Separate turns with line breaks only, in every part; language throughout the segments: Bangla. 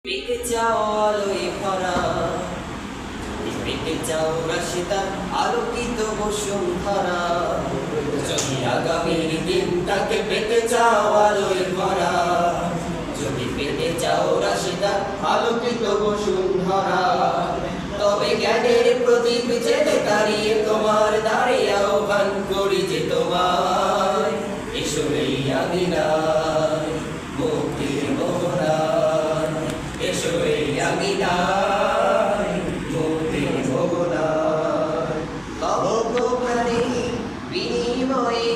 পেতে চাও আলোয় ভরা, পেতে চাও রাশিদার আলোকিত বসুন্ধরা। যদি আগামীর দিনটাকে পেতে চাও আলোয় ভরা, যদি পেতে চাও রাশিদার আলোকিত বসুন্ধরা, তবে জ্ঞানের প্রদীপ জেলে দাঁড়িয়ে তোমার দাঁড়িয়ে আহ্বান করি যে তোমার এসো এই আমিনায় মুক্তির মোহনায়, এসো এই আমিনায় মুক্তির মোহনায়। লক্ষ প্রাণে বিনিময়ে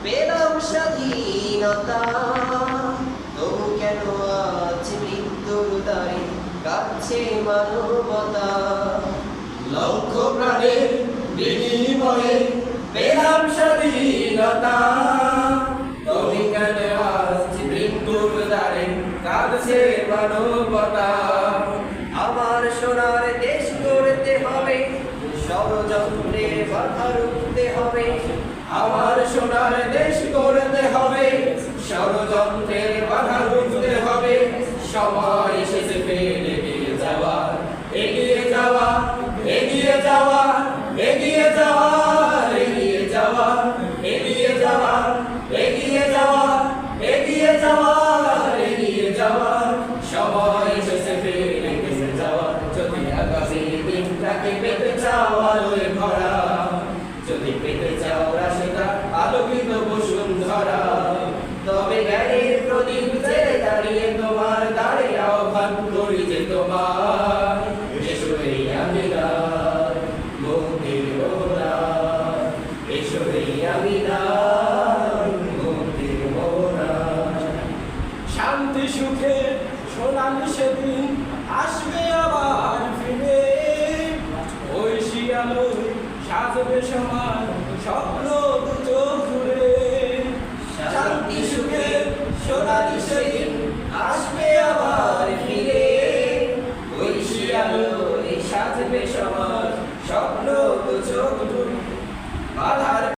পেলাম স্বাধীনতা, তবু কেন আজ মৃত্যুর দ্বারে কাঁদছে মানবতা। লক্ষ প্রাণের বিনিময়ে পেলাম স্বাধীনতা, তবু কেন আজ মৃত্যুর দ্বারে কাঁদছে মানবতা। আমার সোনার দেশ গড়তে হবে, ষড়যন্ত্রের বাধা রুখতে হবে। আমার সোনার দেশ গড়তে হবে, ষড়যন্ত্রের বাধা রুখতে হবে। সময় এসেছে ফের এগিয়ে যাওয়া, এগিয়ে যাওয়া, এগিয়ে যাওয়া, এগিয়ে যাওয়া, এগিয়ে যাওয়া, এগিয়ে যাওয়া, এগিয়ে যাওয়া, এগিয়ে যাওয়া, এগিয়ে যাওয়া। সময় এসেছে ফের এগিয়ে যাওয়া। যদি আগামীর দিনটাকে পেতে চাও আলোয় ভরা, যদি পেতে চাও রাশিদা আলোকিত বসুন্ধরা, তবে জ্ঞানের প্রদীপ জেলে দাঁড়িয়ে তোমার দাঁড়িয়ে আহ্বান করি যে তোমার এসো এই আমিনায় মুক্তির মোহনায়, এসো এই আমিনায় মুক্তির মোহনায়।
শান্তি সুখে সোনালি সেদিন আসবে আবার ফিরে, ঐশী আলোয় সাজবে সমাজ স্বপ্ন